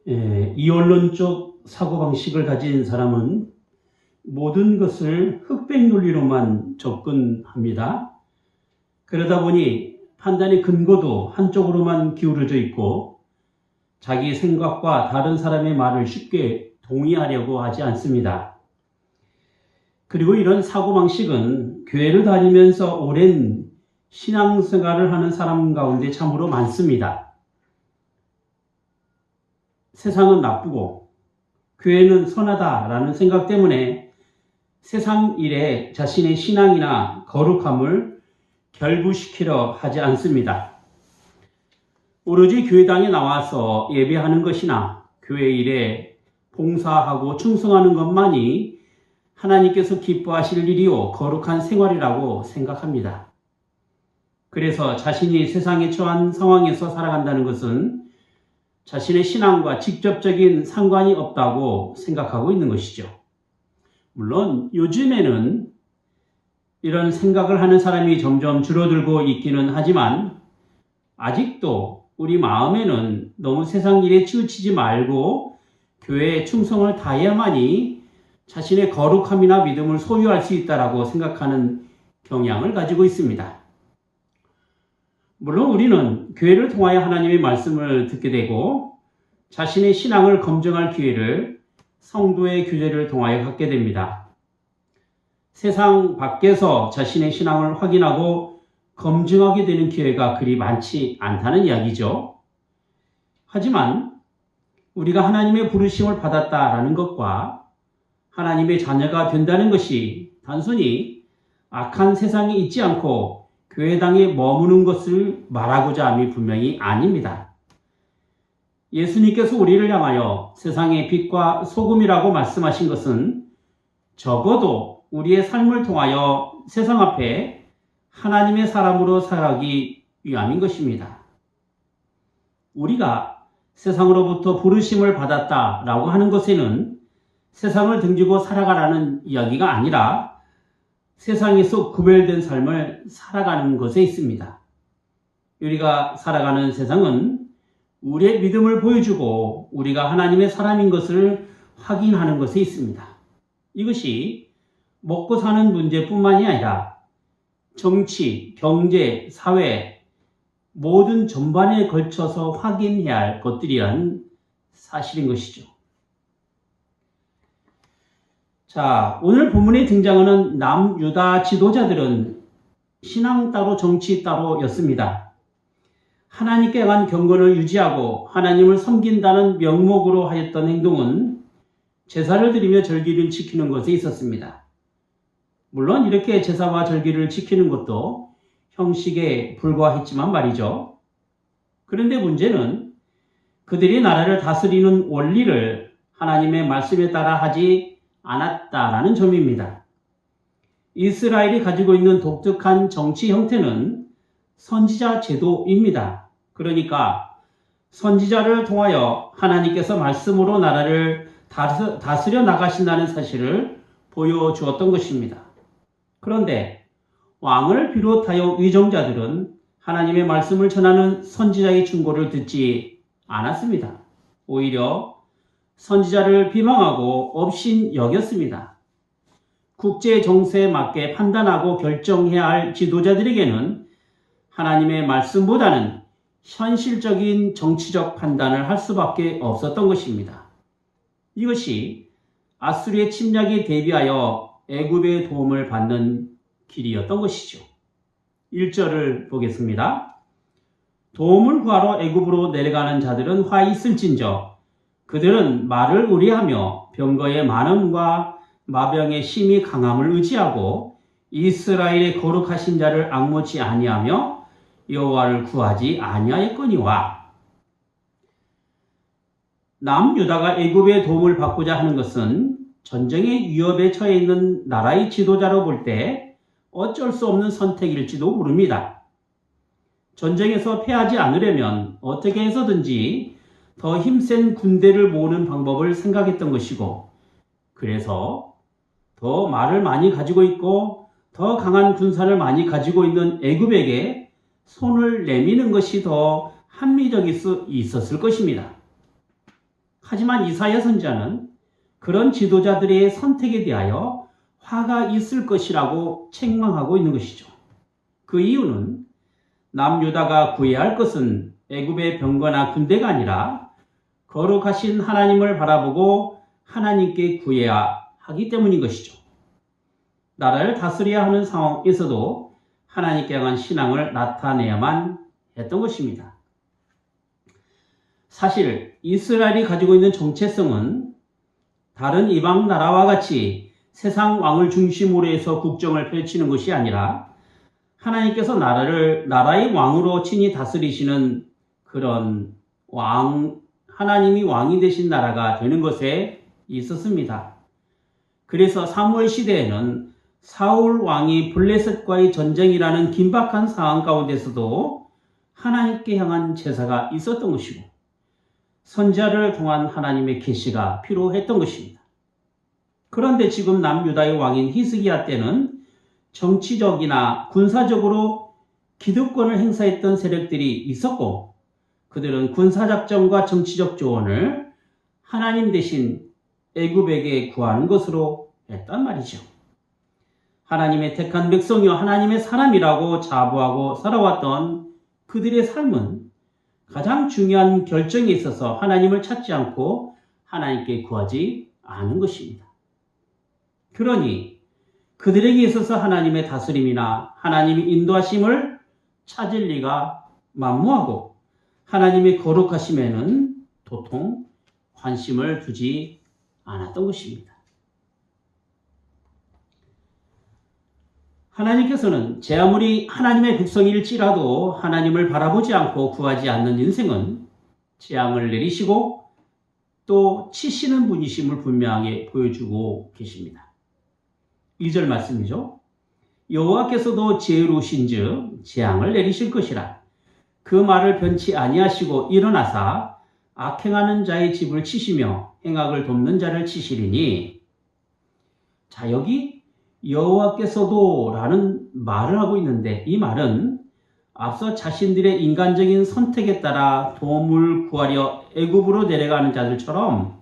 이원론적 사고방식을 가진 사람은 모든 것을 흑백 논리로만 접근합니다. 그러다 보니 판단의 근거도 한쪽으로만 기울어져 있고 자기 생각과 다른 사람의 말을 쉽게 동의하려고 하지 않습니다. 그리고 이런 사고방식은 교회를 다니면서 오랜 신앙생활을 하는 사람 가운데 참으로 많습니다. 세상은 나쁘고 교회는 선하다라는 생각 때문에 세상 일에 자신의 신앙이나 거룩함을 결부시키려 하지 않습니다. 오로지 교회당에 나와서 예배하는 것이나 교회 일에 봉사하고 충성하는 것만이 하나님께서 기뻐하실 일이요 거룩한 생활이라고 생각합니다. 그래서 자신이 세상에 처한 상황에서 살아간다는 것은 자신의 신앙과 직접적인 상관이 없다고 생각하고 있는 것이죠. 물론 요즘에는 이런 생각을 하는 사람이 점점 줄어들고 있기는 하지만 아직도 우리 마음에는 너무 세상 일에 치우치지 말고 교회에 충성을 다해야만이 자신의 거룩함이나 믿음을 소유할 수 있다고 생각하는 경향을 가지고 있습니다. 물론 우리는 교회를 통하여 하나님의 말씀을 듣게 되고 자신의 신앙을 검증할 기회를 성도의 교제를 통하여 갖게 됩니다. 세상 밖에서 자신의 신앙을 확인하고 검증하게 되는 기회가 그리 많지 않다는 이야기죠. 하지만 우리가 하나님의 부르심을 받았다라는 것과 하나님의 자녀가 된다는 것이 단순히 악한 세상에 있지 않고 교회당에 머무는 것을 말하고자 함이 분명히 아닙니다. 예수님께서 우리를 향하여 세상의 빛과 소금이라고 말씀하신 것은 적어도 우리의 삶을 통하여 세상 앞에 하나님의 사람으로 살아가기 위함인 것입니다. 우리가 세상으로부터 부르심을 받았다라고 하는 것에는 세상을 등지고 살아가라는 이야기가 아니라 세상에서 구별된 삶을 살아가는 것에 있습니다. 우리가 살아가는 세상은 우리의 믿음을 보여주고 우리가 하나님의 사람인 것을 확인하는 것에 있습니다. 이것이 먹고 사는 문제뿐만이 아니라 정치, 경제, 사회 모든 전반에 걸쳐서 확인해야 할 것들이란 사실인 것이죠. 자, 오늘 본문에 등장하는 남유다 지도자들은 신앙 따로 정치 따로였습니다. 하나님께 향한 경건을 유지하고 하나님을 섬긴다는 명목으로 하였던 행동은 제사를 드리며 절기를 지키는 것에 있었습니다. 물론 이렇게 제사와 절기를 지키는 것도 형식에 불과했지만 말이죠. 그런데 문제는 그들이 나라를 다스리는 원리를 하나님의 말씀에 따라 하지 않았다라는 점입니다. 이스라엘이 가지고 있는 독특한 정치 형태는 선지자 제도입니다. 그러니까 선지자를 통하여 하나님께서 말씀으로 나라를 다스려 나가신다는 사실을 보여주었던 것입니다. 그런데 왕을 비롯하여 위정자들은 하나님의 말씀을 전하는 선지자의 충고를 듣지 않았습니다. 오히려 선지자를 비방하고 업신 여겼습니다. 국제 정세에 맞게 판단하고 결정해야 할 지도자들에게는 하나님의 말씀보다는 현실적인 정치적 판단을 할 수밖에 없었던 것입니다. 이것이 아수리의 침략에 대비하여 애굽의 도움을 받는 길이었던 것이죠. 1절을 보겠습니다. 도움을 구하러 애굽으로 내려가는 자들은 화 있을진저 그들은 말을 의뢰하며 병거의 많음과 마병의 심히 강함을 의지하고 이스라엘의 거룩하신 자를 앙모치 아니하며 여호와를 구하지 아니하였거니와. 남유다가 애굽의 도움을 받고자 하는 것은 전쟁의 위협에 처해 있는 나라의 지도자로 볼 때 어쩔 수 없는 선택일지도 모릅니다. 전쟁에서 패하지 않으려면 어떻게 해서든지 더 힘센 군대를 모으는 방법을 생각했던 것이고, 그래서 더 말을 많이 가지고 있고 더 강한 군사를 많이 가지고 있는 애굽에게 손을 내미는 것이 더 합리적일 수 있었을 것입니다. 하지만 이사야 선지자는 그런 지도자들의 선택에 대하여 화가 있을 것이라고 책망하고 있는 것이죠. 그 이유는 남유다가 구해야 할 것은 애굽의 병거나 군대가 아니라 거룩하신 하나님을 바라보고 하나님께 구해야 하기 때문인 것이죠. 나라를 다스려야 하는 상황에서도 하나님께 향한 신앙을 나타내야만 했던 것입니다. 사실 이스라엘이 가지고 있는 정체성은 다른 이방 나라와 같이 세상 왕을 중심으로 해서 국정을 펼치는 것이 아니라 하나님께서 나라의 왕으로 친히 다스리시는 그런 하나님이 왕이 되신 나라가 되는 것에 있었습니다. 그래서 사무엘 시대에는 사울 왕이 블레셋과의 전쟁이라는 긴박한 상황 가운데서도 하나님께 향한 제사가 있었던 것이고 선지자를 통한 하나님의 계시가 필요했던 것입니다. 그런데 지금 남유다의 왕인 히스기야 때는 정치적이나 군사적으로 기득권을 행사했던 세력들이 있었고 그들은 군사작전과 정치적 조언을 하나님 대신 애굽에게 구하는 것으로 했단 말이죠. 하나님의 택한 백성이요 하나님의 사람이라고 자부하고 살아왔던 그들의 삶은 가장 중요한 결정에 있어서 하나님을 찾지 않고 하나님께 구하지 않은 것입니다. 그러니 그들에게 있어서 하나님의 다스림이나 하나님의 인도하심을 찾을 리가 만무하고 하나님의 거룩하심에는 도통 관심을 두지 않았던 것입니다. 하나님께서는 제 아무리 하나님의 백성일지라도 하나님을 바라보지 않고 구하지 않는 인생은 재앙을 내리시고 또 치시는 분이심을 분명하게 보여주고 계십니다. 2절 말씀이죠. 여호와께서도 지혜로우신즉 재앙을 내리실 것이라. 그 말을 변치 아니하시고 일어나사 악행하는 자의 집을 치시며 행악을 돕는 자를 치시리니. 자, 여기 여호와께서도 라는 말을 하고 있는데 이 말은 앞서 자신들의 인간적인 선택에 따라 도움을 구하려 애굽으로 내려가는 자들처럼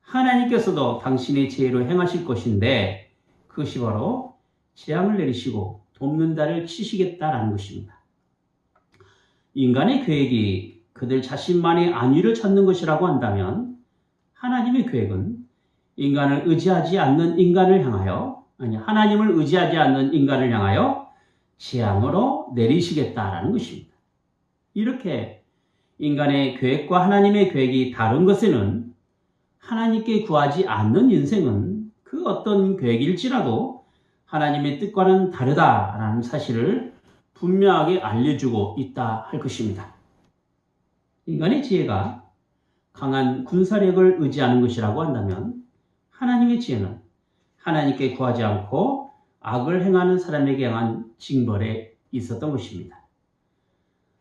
하나님께서도 당신의 지혜로 행하실 것인데 그것이 바로 재앙을 내리시고 돕는 자를 치시겠다라는 것입니다. 인간의 계획이 그들 자신만의 안위를 찾는 것이라고 한다면 하나님의 계획은 인간을 의지하지 않는 인간을 향하여 하나님을 의지하지 않는 인간을 향하여 재앙으로 내리시겠다라는 것입니다. 이렇게 인간의 계획과 하나님의 계획이 다른 것에는 하나님께 구하지 않는 인생은 그 어떤 계획일지라도 하나님의 뜻과는 다르다라는 사실을 분명하게 알려주고 있다 할 것입니다. 인간의 지혜가 강한 군사력을 의지하는 것이라고 한다면 하나님의 지혜는 하나님께 구하지 않고 악을 행하는 사람에게 향한 징벌에 있었던 것입니다.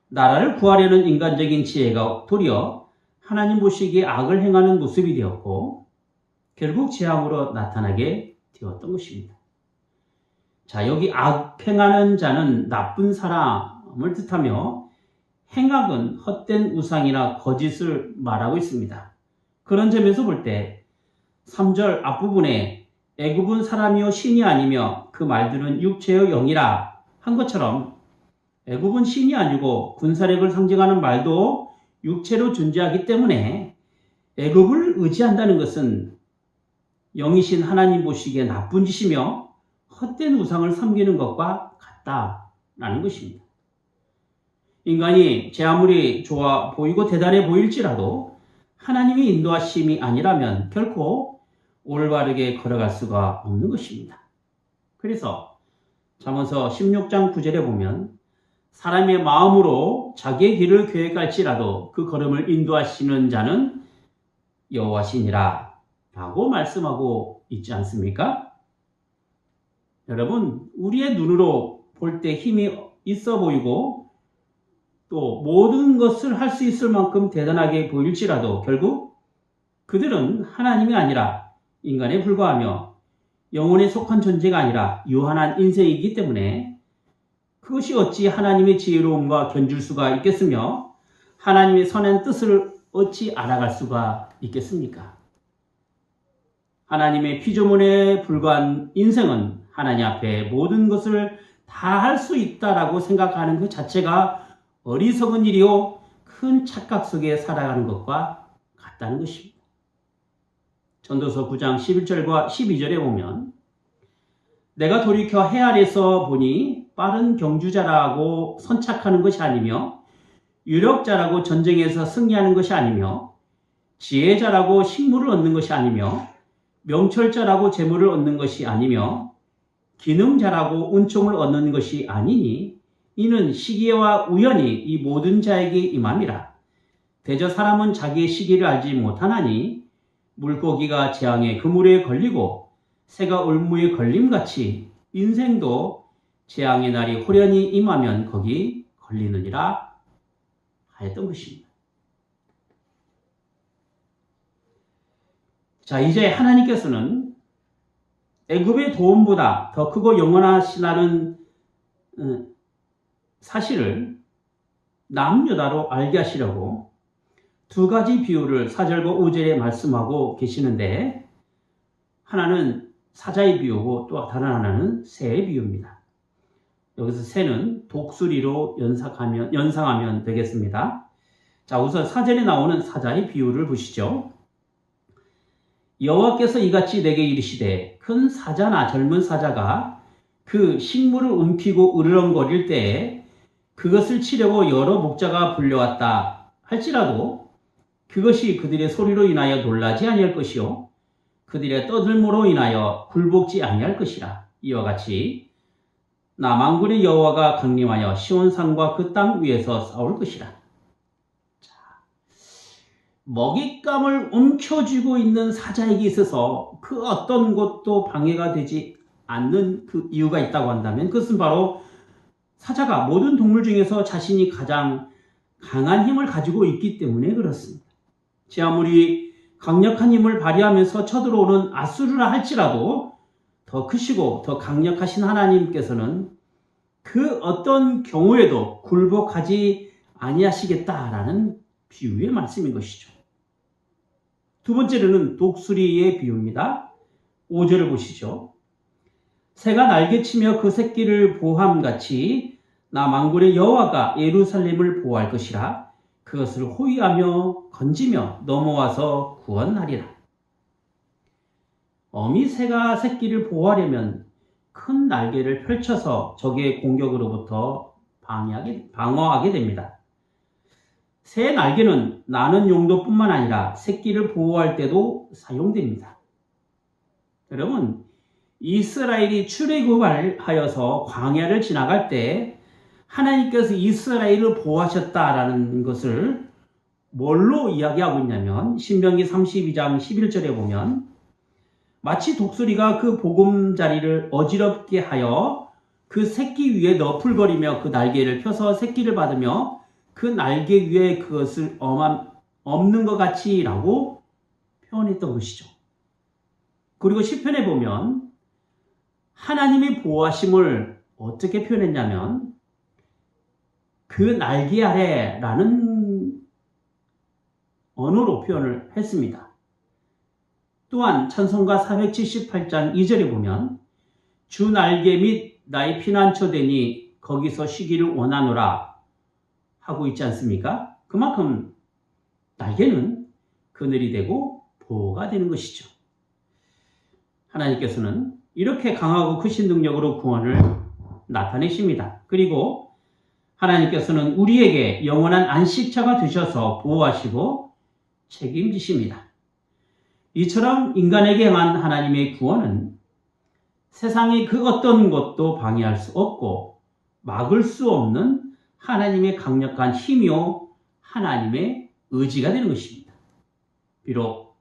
나라를 구하려는 인간적인 지혜가 도리어 하나님 보시기에 악을 행하는 모습이 되었고 결국 재앙으로 나타나게 되었던 것입니다. 자, 여기 악행하는 자는 나쁜 사람을 뜻하며 행악은 헛된 우상이나 거짓을 말하고 있습니다. 그런 점에서 볼 때 3절 앞부분에 애굽은 사람이요 신이 아니며 그 말들은 육체의 영이라 한 것처럼 애굽은 신이 아니고 군사력을 상징하는 말도 육체로 존재하기 때문에 애굽을 의지한다는 것은 영이신 하나님 보시기에 나쁜 짓이며 헛된 우상을 섬기는 것과 같다라는 것입니다. 인간이 제 아무리 좋아 보이고 대단해 보일지라도 하나님의 인도하심이 아니라면 결코 올바르게 걸어갈 수가 없는 것입니다. 그래서 잠언서 16장 9절에 보면 사람의 마음으로 자기의 길을 계획할지라도 그 걸음을 인도하시는 자는 여호와시니라 라고 말씀하고 있지 않습니까? 여러분, 우리의 눈으로 볼 때 힘이 있어 보이고 또 모든 것을 할 수 있을 만큼 대단하게 보일지라도 결국 그들은 하나님이 아니라 인간에 불과하며 영혼에 속한 존재가 아니라 유한한 인생이기 때문에 그것이 어찌 하나님의 지혜로움과 견줄 수가 있겠으며 하나님의 선한 뜻을 어찌 알아갈 수가 있겠습니까? 하나님의 피조물에 불과한 인생은 하나님 앞에 모든 것을 다 할 수 있다라고 생각하는 그 자체가 어리석은 일이요 큰 착각 속에 살아가는 것과 같다는 것입니다. 전도서 9장 11절과 12절에 보면 내가 돌이켜 해 아래서 보니 빠른 경주자라고 선착하는 것이 아니며 유력자라고 전쟁에서 승리하는 것이 아니며 지혜자라고 식물을 얻는 것이 아니며 명철자라고 재물을 얻는 것이 아니며 기능자라고 은총을 얻는 것이 아니니 이는 시기와 우연히 이 모든 자에게 임함이라. 대저 사람은 자기의 시기를 알지 못하나니 물고기가 재앙의 그물에 걸리고 새가 올무에 걸림같이 인생도 재앙의 날이 호련히 임하면 거기 걸리느니라 하였던 것입니다. 자, 이제 하나님께서는 애굽의 도움보다 더 크고 영원하시다는 사실을 남유다로 알게 하시려고 두 가지 비유를 4절과 5절에 말씀하고 계시는데 하나는 사자의 비유고 또 다른 하나는 새의 비유입니다. 여기서 새는 독수리로 연상하면 되겠습니다. 자, 우선 4절에 나오는 사자의 비유를 보시죠. 여호와께서 이같이 내게 이르시되 큰 사자나 젊은 사자가 그 식물을 움키고 으르렁거릴 때에 그것을 치려고 여러 목자가 불려왔다 할지라도 그것이 그들의 소리로 인하여 놀라지 아니할 것이요 그들의 떠들므로 인하여 굴복지 아니할 것이라. 이와 같이 나 만군의 여호와가 강림하여 시온산과 그 땅 위에서 싸울 것이라. 먹잇감을 움켜쥐고 있는 사자에게 있어서 그 어떤 것도 방해가 되지 않는 그 이유가 있다고 한다면 그것은 바로 사자가 모든 동물 중에서 자신이 가장 강한 힘을 가지고 있기 때문에 그렇습니다. 제 아무리 강력한 힘을 발휘하면서 쳐들어오는 아수르라 할지라도 더 크시고 더 강력하신 하나님께서는 그 어떤 경우에도 굴복하지 아니하시겠다라는 비유의 말씀인 것이죠. 두 번째로는 독수리의 비유입니다. 5절을 보시죠. 새가 날개치며 그 새끼를 보함같이 나 만군의 여호와가 예루살렘을 보호할 것이라. 그것을 호위하며 건지며 넘어와서 구원하리라. 어미 새가 새끼를 보호하려면 큰 날개를 펼쳐서 적의 공격으로부터 방어하게 됩니다. 새 날개는 나는 용도뿐만 아니라 새끼를 보호할 때도 사용됩니다. 여러분, 이스라엘이 출애굽을 하여서 광야를 지나갈 때 하나님께서 이스라엘을 보호하셨다라는 것을 뭘로 이야기하고 있냐면 신명기 32장 11절에 보면 마치 독수리가 그 보금자리를 어지럽게 하여 그 새끼 위에 너풀거리며 그 날개를 펴서 새끼를 받으며 그 날개 위에 그것을 엎는 것 같이 라고 표현했던 것이죠. 그리고 시편에 보면 하나님의 보호하심을 어떻게 표현했냐면 그 날개 아래라는 언어로 표현을 했습니다. 또한 찬송가 478장 2절에 보면 주 날개 및 나의 피난처 되니 거기서 쉬기를 원하노라 하고 있지 않습니까? 그만큼 날개는 그늘이 되고 보호가 되는 것이죠. 하나님께서는 이렇게 강하고 크신 능력으로 구원을 나타내십니다. 그리고 하나님께서는 우리에게 영원한 안식처가 되셔서 보호하시고 책임지십니다. 이처럼 인간에게 향한 하나님의 구원은 세상의 그 어떤 것도 방해할 수 없고 막을 수 없는 하나님의 강력한 힘이요 하나님의 의지가 되는 것입니다. 비록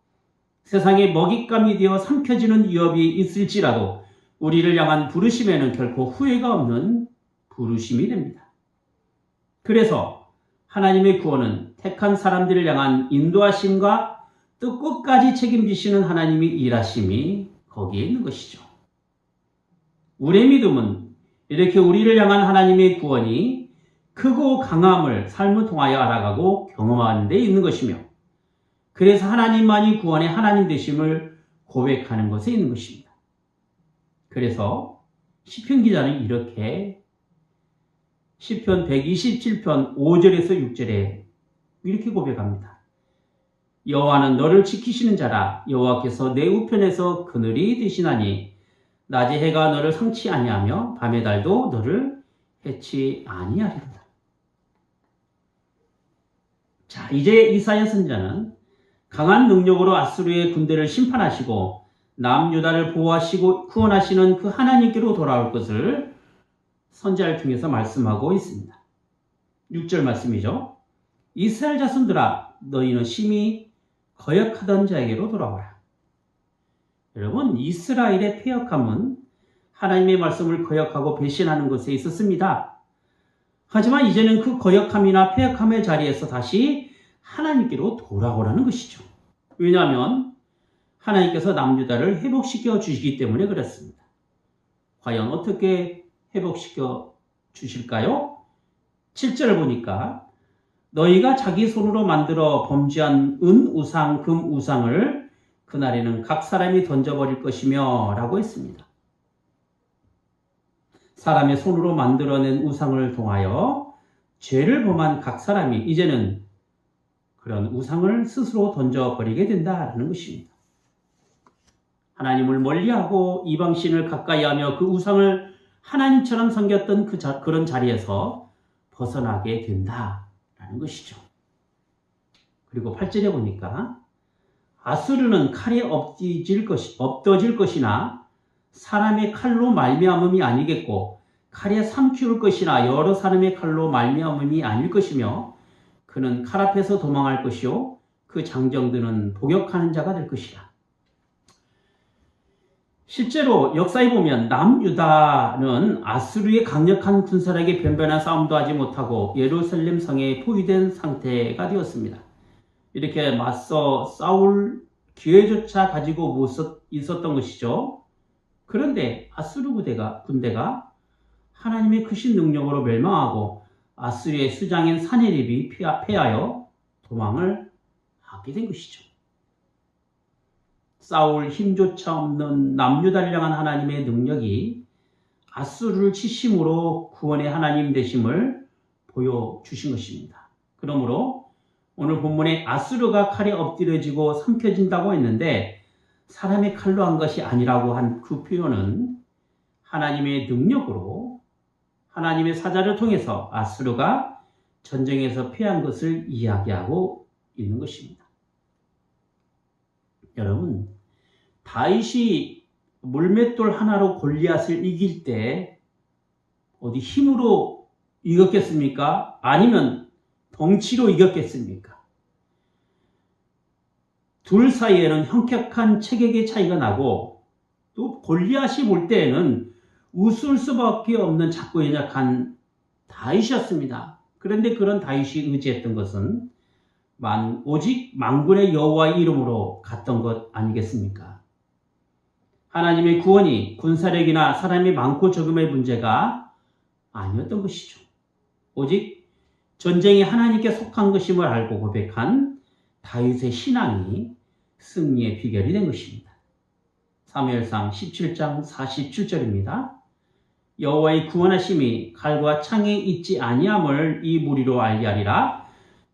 세상의 먹잇감이 되어 삼켜지는 위협이 있을지라도 우리를 향한 부르심에는 결코 후회가 없는 부르심이 됩니다. 그래서 하나님의 구원은 택한 사람들을 향한 인도하심과 또 끝까지 책임지시는 하나님의 일하심이 거기에 있는 것이죠. 우리의 믿음은 이렇게 우리를 향한 하나님의 구원이 크고 강함을 삶을 통하여 알아가고 경험하는 데 있는 것이며 그래서 하나님만이 구원의 하나님 되심을 고백하는 것에 있는 것입니다. 그래서 시편 기자는 이렇게 시편 127편 5절에서 6절에 이렇게 고백합니다. 여호와는 너를 지키시는 자라. 여호와께서 내 우편에서 그늘이 되시나니 낮의 해가 너를 상치 아니하며 밤의 달도 너를 해치 아니하리로다. 자, 이제 이사야 선지자는 강한 능력으로 아수르의 군대를 심판하시고 남유다를 보호하시고 구원하시는 그 하나님께로 돌아올 것을 선지자를 통해서 말씀하고 있습니다. 6절 말씀이죠. 이스라엘 자손들아, 너희는 심히 거역하던 자에게로 돌아오라. 여러분, 이스라엘의 패역함은 하나님의 말씀을 거역하고 배신하는 것에 있었습니다. 하지만 이제는 그 거역함이나 패역함의 자리에서 다시 하나님께로 돌아오라는 것이죠. 왜냐하면 하나님께서 남유다를 회복시켜 주시기 때문에 그렇습니다. 과연 어떻게 회복시켜 주실까요? 7절을 보니까 너희가 자기 손으로 만들어 범죄한 은 우상, 금 우상을 그날에는 각 사람이 던져버릴 것이며 라고 했습니다. 사람의 손으로 만들어낸 우상을 통하여 죄를 범한 각 사람이 이제는 그런 우상을 스스로 던져버리게 된다는 것입니다. 하나님을 멀리하고 이방신을 가까이하며 그 우상을 하나님처럼 섬겼던 그런 자리에서 벗어나게 된다라는 것이죠. 그리고 8절에 보니까 아수르는 칼에 엎어질 것이나 사람의 칼로 말미암음이 아니겠고 칼에 삼키울 것이나 여러 사람의 칼로 말미암음이 아닐 것이며 그는 칼 앞에서 도망할 것이요 그 장정들은 복역하는 자가 될 것이라. 실제로 역사에 보면 남유다는 아수르의 강력한 군사력에 변변한 싸움도 하지 못하고 예루살렘 성에 포위된 상태가 되었습니다. 이렇게 맞서 싸울 기회조차 가지고 못 있었던 것이죠. 그런데 아수르 군대가 하나님의 크신 능력으로 멸망하고 아수르의 수장인 사네립이 패하여 도망을 하게 된 것이죠. 싸울 힘조차 없는 남유다를 향한 하나님의 능력이 아수르를 치심으로 구원의 하나님 되심을 보여주신 것입니다. 그러므로 오늘 본문에 아수르가 칼에 엎드려지고 삼켜진다고 했는데 사람의 칼로 한 것이 아니라고 한 그 표현은 하나님의 능력으로 하나님의 사자를 통해서 아수르가 전쟁에서 패한 것을 이야기하고 있는 것입니다. 여러분, 다윗이 물맷돌 하나로 골리앗을 이길 때 어디 힘으로 이겼겠습니까? 아니면 덩치로 이겼겠습니까? 둘 사이에는 현격한 체격의 차이가 나고 또 골리앗이 볼 때에는 웃을 수밖에 없는 작고 연약한 다윗이었습니다. 그런데 그런 다윗이 의지했던 것은 오직 만군의 여호와의 이름으로 갔던 것 아니겠습니까? 하나님의 구원이 군사력이나 사람이 많고 적음의 문제가 아니었던 것이죠. 오직 전쟁이 하나님께 속한 것임을 알고 고백한 다윗의 신앙이 승리의 비결이 된 것입니다. 사무엘상 17장 47절입니다. 여호와의 구원하심이 칼과 창에 있지 아니함을 이 무리로 알게 하리라.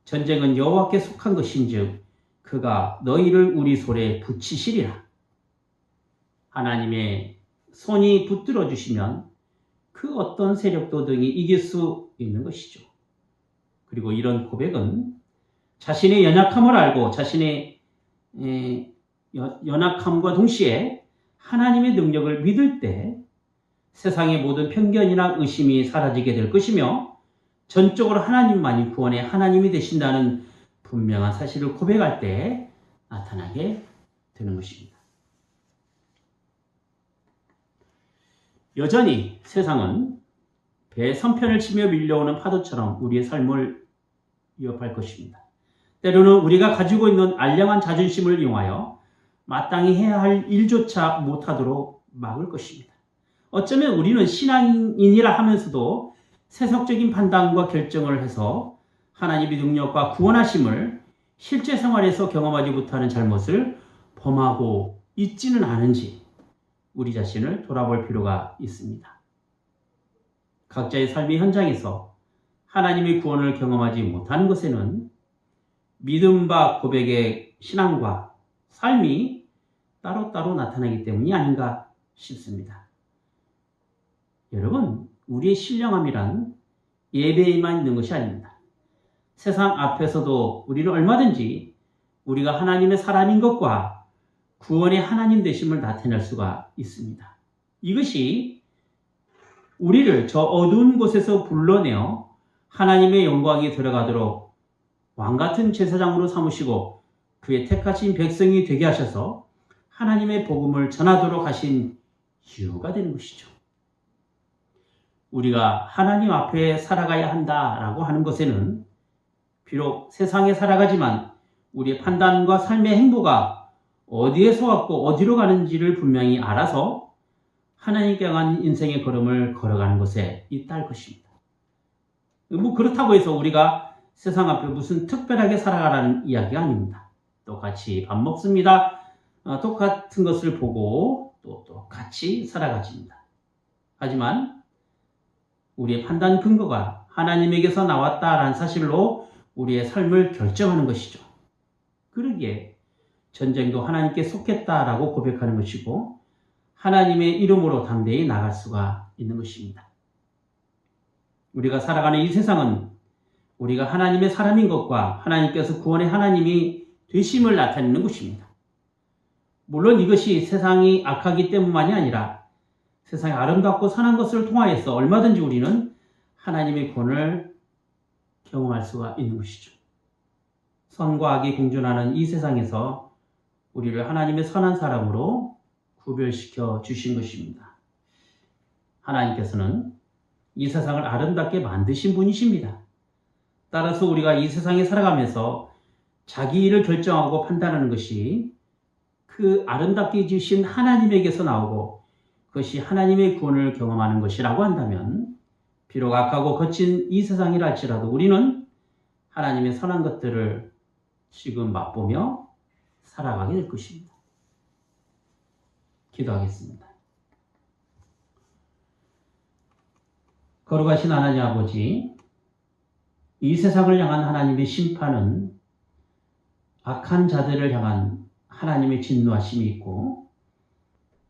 전쟁은 여호와께 속한 것인즉 그가 너희를 우리 손에 붙이시리라. 하나님의 손이 붙들어 주시면 그 어떤 세력도 등이 이길 수 있는 것이죠. 그리고 이런 고백은 자신의 연약함을 알고 자신의 연약함과 동시에 하나님의 능력을 믿을 때 세상의 모든 편견이나 의심이 사라지게 될 것이며 전적으로 하나님만이 구원의 하나님이 되신다는 분명한 사실을 고백할 때 나타나게 되는 것입니다. 여전히 세상은 배 선편을 치며 밀려오는 파도처럼 우리의 삶을 위협할 것입니다. 때로는 우리가 가지고 있는 알량한 자존심을 이용하여 마땅히 해야 할 일조차 못하도록 막을 것입니다. 어쩌면 우리는 신앙인이라 하면서도 세속적인 판단과 결정을 해서 하나님의 능력과 구원하심을 실제 생활에서 경험하지 못하는 잘못을 범하고 있지는 않은지 우리 자신을 돌아볼 필요가 있습니다. 각자의 삶의 현장에서 하나님의 구원을 경험하지 못하는 것에는 믿음과 고백의 신앙과 삶이 따로따로 나타나기 때문이 아닌가 싶습니다. 여러분, 우리의 신령함이란 예배에만 있는 것이 아닙니다. 세상 앞에서도 우리는 얼마든지 우리가 하나님의 사람인 것과 구원의 하나님 되심을 나타낼 수가 있습니다. 이것이 우리를 저 어두운 곳에서 불러내어 하나님의 영광에 들어가도록 왕같은 제사장으로 삼으시고 그의 택하신 백성이 되게 하셔서 하나님의 복음을 전하도록 하신 이유가 되는 것이죠. 우리가 하나님 앞에 살아가야 한다라고 하는 것에는 비록 세상에 살아가지만 우리의 판단과 삶의 행보가 어디에서 왔고 어디로 가는지를 분명히 알아서 하나님께 향한 인생의 걸음을 걸어가는 것에 있다 할 것입니다. 그렇다고 해서 우리가 세상 앞에 무슨 특별하게 살아가라는 이야기가 아닙니다. 똑같이 밥 먹습니다. 똑같은 것을 보고 또 똑같이 살아가집니다. 하지만 우리의 판단 근거가 하나님에게서 나왔다라는 사실로 우리의 삶을 결정하는 것이죠. 그러기에 전쟁도 하나님께 속했다라고 고백하는 것이고 하나님의 이름으로 담대히 나갈 수가 있는 것입니다. 우리가 살아가는 이 세상은 우리가 하나님의 사람인 것과 하나님께서 구원의 하나님이 되심을 나타내는 것입니다. 물론 이것이 세상이 악하기 때문만이 아니라 세상이 아름답고 선한 것을 통하여서 얼마든지 우리는 하나님의 구원을 경험할 수가 있는 것이죠. 선과 악이 공존하는 이 세상에서 우리를 하나님의 선한 사람으로 구별시켜 주신 것입니다. 하나님께서는 이 세상을 아름답게 만드신 분이십니다. 따라서 우리가 이 세상에 살아가면서 자기 일을 결정하고 판단하는 것이 그 아름답게 지으신 하나님에게서 나오고 그것이 하나님의 구원을 경험하는 것이라고 한다면 비록 악하고 거친 이 세상이라 할지라도 우리는 하나님의 선한 것들을 지금 맛보며 살아가게 될 것입니다. 기도하겠습니다. 거룩하신 하나님 아버지, 이 세상을 향한 하나님의 심판은 악한 자들을 향한 하나님의 진노하심이 있고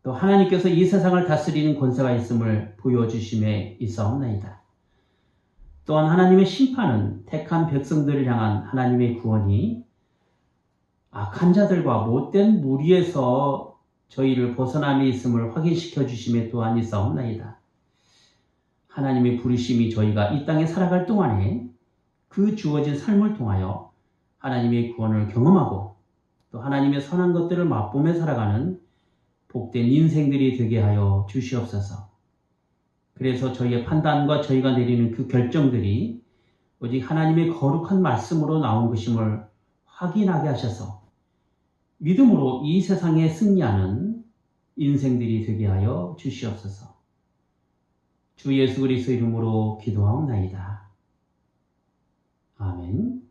또 하나님께서 이 세상을 다스리는 권세가 있음을 보여주심에 있사옵나이다. 또한 하나님의 심판은 택한 백성들을 향한 하나님의 구원이 악한 자들과 못된 무리에서 저희를 벗어남에 있음을 확인시켜 주심에 또한 있사옵나이다. 하나님의 부르심이 저희가 이 땅에 살아갈 동안에 그 주어진 삶을 통하여 하나님의 구원을 경험하고 또 하나님의 선한 것들을 맛보며 살아가는 복된 인생들이 되게 하여 주시옵소서. 그래서 저희의 판단과 저희가 내리는 그 결정들이 오직 하나님의 거룩한 말씀으로 나온 것임을 확인하게 하셔서 믿음으로 이 세상에 승리하는 인생들이 되게 하여 주시옵소서. 주 예수 그리스도 이름으로 기도하옵나이다. 아멘.